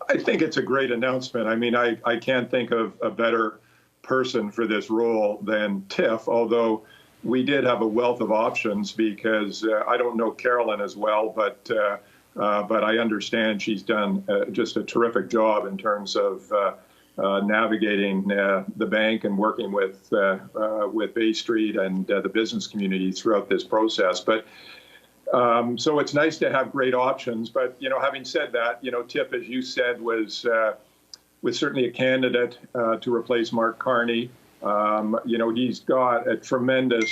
I think it's a great announcement. I mean, I can't think of a better person for this role than Tiff, although we did have a wealth of options because I don't know Carolyn as well, but I understand she's done just a terrific job in terms of navigating the bank and working with Bay Street and the business community throughout this process. But so it's nice to have great options. But having said that, Tiff, as you said, was certainly a candidate to replace Mark Carney. He's got a tremendous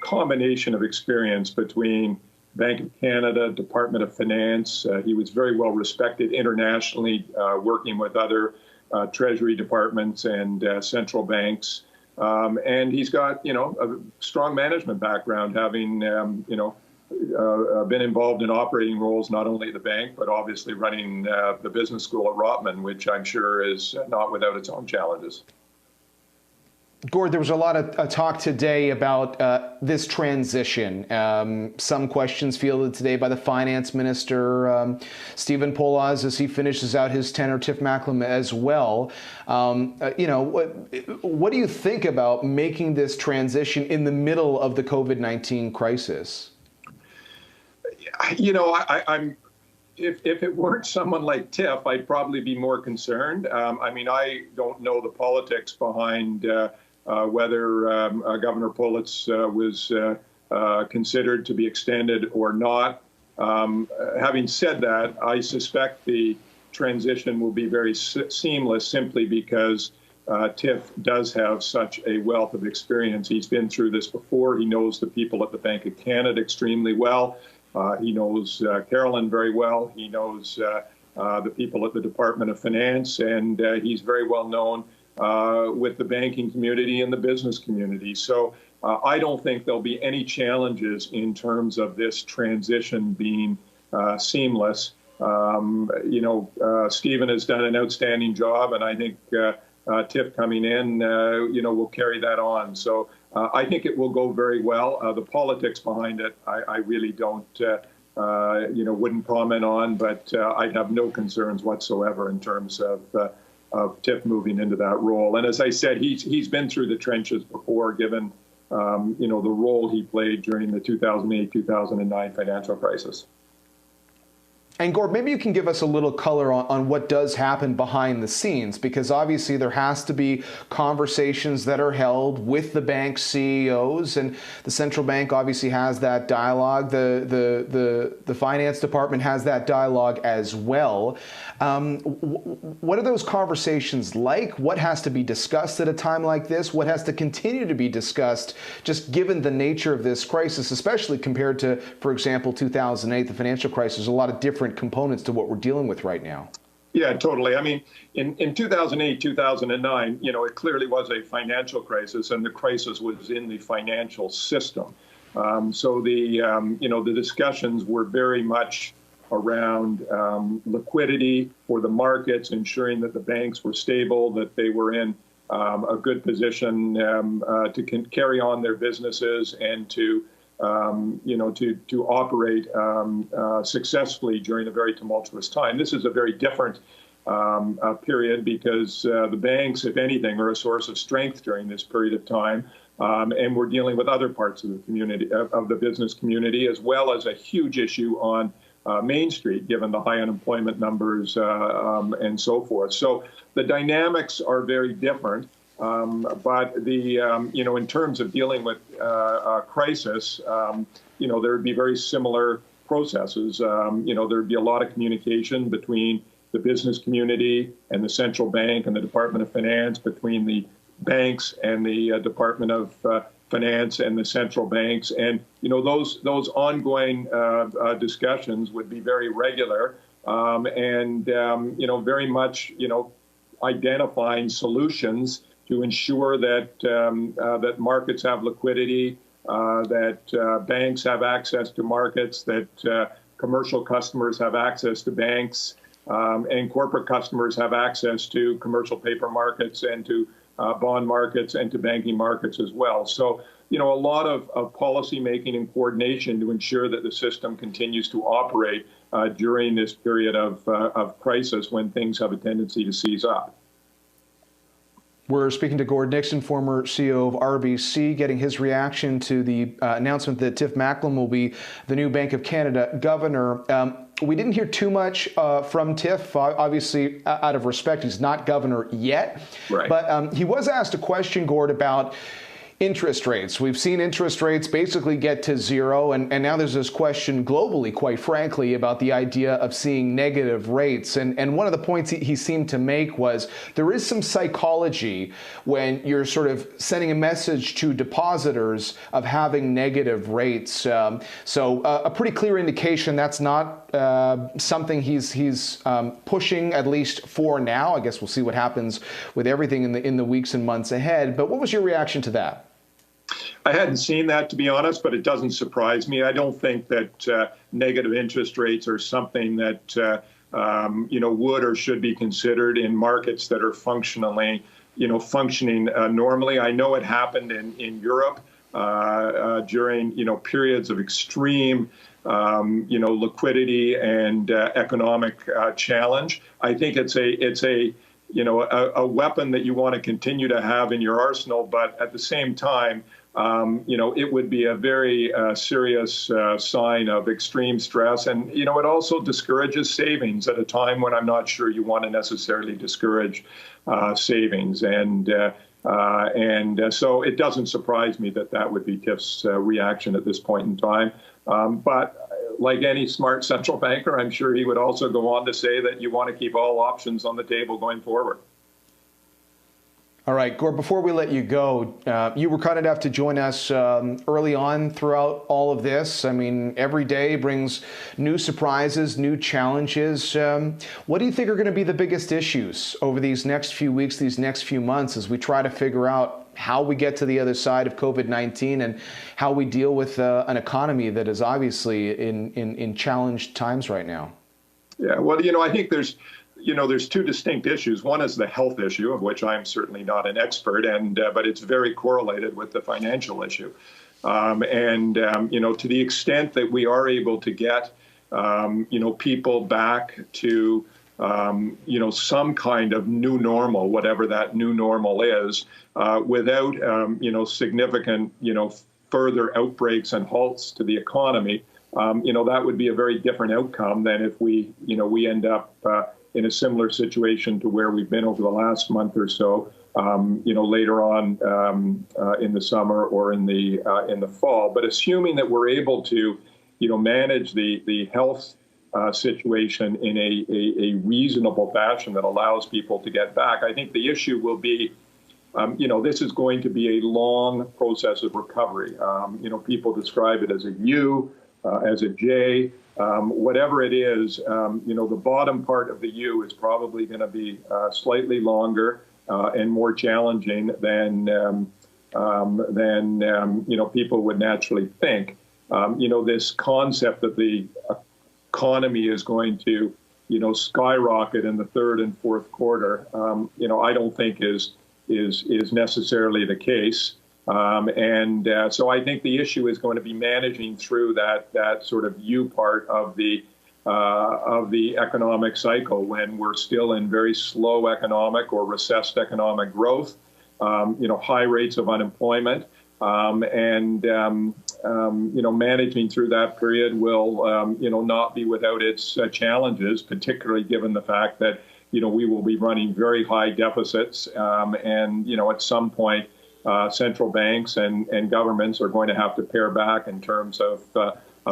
combination of experience between Bank of Canada, Department of Finance. He was very well respected internationally, working with other Treasury departments and central banks. And he's got, a strong management background, having, been involved in operating roles, not only at the bank, but obviously running the business school at Rotman, which I'm sure is not without its own challenges. Gord, there was a lot of talk today about this transition. Some questions fielded today by the finance minister, Stephen Poloz, as he finishes out his tenure, Tiff Macklem as well. What do you think about making this transition in the middle of the COVID-19 crisis? If it weren't someone like Tiff, I'd probably be more concerned. I don't know the politics behind whether Governor Poloz was considered to be extended or not. Having said that, I suspect the transition will be very seamless simply because Tiff does have such a wealth of experience. He's been through this before. He knows the people at the Bank of Canada extremely well. He knows Carolyn very well. He knows the people at the Department of Finance, and he's very well known with the banking community and the business community. So I don't think there'll be any challenges in terms of this transition being seamless. Stephen has done an outstanding job, and I think Tiff coming in, will carry that on. So I think it will go very well. The politics behind it, I really don't, wouldn't comment on, but I'd have no concerns whatsoever in terms of Tiff moving into that role. And as I said, he's been through the trenches before, given, the role he played during the 2008-2009 financial crisis. And Gord, maybe you can give us a little color on what does happen behind the scenes, because obviously there has to be conversations that are held with the bank CEOs, and the central bank obviously has that dialogue. The finance department has that dialogue as well. What are those conversations like? What has to be discussed at a time like this? What has to continue to be discussed, just given the nature of this crisis, especially compared to, for example, 2008, the financial crisis? There's a lot of different components to what we're dealing with right now. Yeah, totally. I mean, in 2008, 2009, it clearly was a financial crisis, and the crisis was in the financial system. So the discussions were very much around liquidity for the markets, ensuring that the banks were stable, that they were in a good position to carry on their businesses and to operate successfully during a very tumultuous time. This is a very different period because the banks, if anything, are a source of strength during this period of time. And we're dealing with other parts of the community, of the business community, as well as a huge issue on Main Street, given the high unemployment numbers and so forth. So the dynamics are very different. But in terms of dealing with a crisis, there would be very similar processes. There would be a lot of communication between the business community and the central bank and the Department of Finance, between the banks and the Department of Finance and the central banks. And, those ongoing discussions would be very regular and, very much, identifying solutions to ensure that that markets have liquidity, that banks have access to markets, that commercial customers have access to banks, and corporate customers have access to commercial paper markets and to bond markets and to banking markets as well. So, a lot of policy making and coordination to ensure that the system continues to operate during this period of crisis when things have a tendency to seize up. We're speaking to Gord Nixon, former CEO of RBC, getting his reaction to the announcement that Tiff Macklem will be the new Bank of Canada governor. We didn't hear too much from Tiff, obviously, out of respect. He's not governor yet. Right. But he was asked a question, Gord, about interest rates. We've seen interest rates basically get to zero, and now there's this question globally, quite frankly, about the idea of seeing negative rates. And one of the points he seemed to make was there is some psychology when you're sort of sending a message to depositors of having negative rates. So a pretty clear indication that's not something he's pushing, at least for now. I guess we'll see what happens with everything in the weeks and months ahead. But what was your reaction to that? I hadn't seen that, to be honest, but it doesn't surprise me. I don't think that negative interest rates are something that would or should be considered in markets that are functioning normally. I know it happened in Europe during periods of extreme liquidity and economic challenge. I think it's a weapon that you want to continue to have in your arsenal, but at the same time, it would be a very serious sign of extreme stress. And, it also discourages savings at a time when I'm not sure you want to necessarily discourage savings. And so it doesn't surprise me that would be Tiff's reaction at this point in time. But like any smart central banker, I'm sure he would also go on to say that you want to keep all options on the table going forward. All right, Gord, before we let you go, you were kind enough to join us early on throughout all of this. I mean, every day brings new surprises, new challenges. What do you think are going to be the biggest issues over these next few weeks, these next few months, as we try to figure out how we get to the other side of COVID-19 and how we deal with an economy that is obviously in challenged times right now? Yeah, well, I think there's two distinct issues. One is the health issue, of which I'm certainly not an expert, but it's very correlated with the financial issue. To the extent that we are able to get, people back to, some kind of new normal, whatever that new normal is, without, significant, further outbreaks and halts to the economy, that would be a very different outcome than if we end up in a similar situation to where we've been over the last month or so, later on in the summer or in the fall. But assuming that we're able to, manage the health situation in a reasonable fashion that allows people to get back, I think the issue will be, this is going to be a long process of recovery. People describe it as a U, as a J. Whatever it is, the bottom part of the U is probably going to be slightly longer and more challenging than people would naturally think. This concept that the economy is going to, skyrocket in the third and fourth quarter, I don't think is necessarily the case. So I think the issue is going to be managing through that sort of U part of the economic cycle when we're still in very slow economic or recessed economic growth, high rates of unemployment, managing through that period will, not be without its challenges, particularly given the fact that, we will be running very high deficits, at some point, central banks and governments are going to have to pare back in terms of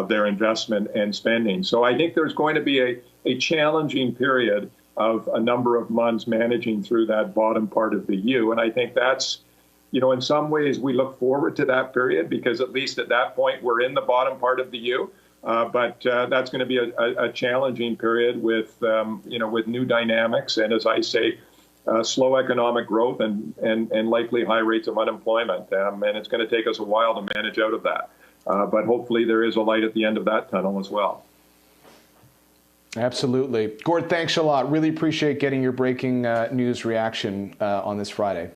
their investment and spending. So I think there's going to be a challenging period of a number of months managing through that bottom part of the U. And I think that's, in some ways we look forward to that period because at least at that point we're in the bottom part of the U. But that's going to be a challenging period with new dynamics. And as I say, slow economic growth and likely high rates of unemployment. And it's going to take us a while to manage out of that. But hopefully there is a light at the end of that tunnel as well. Absolutely. Gord, thanks a lot. Really appreciate getting your breaking news reaction on this Friday.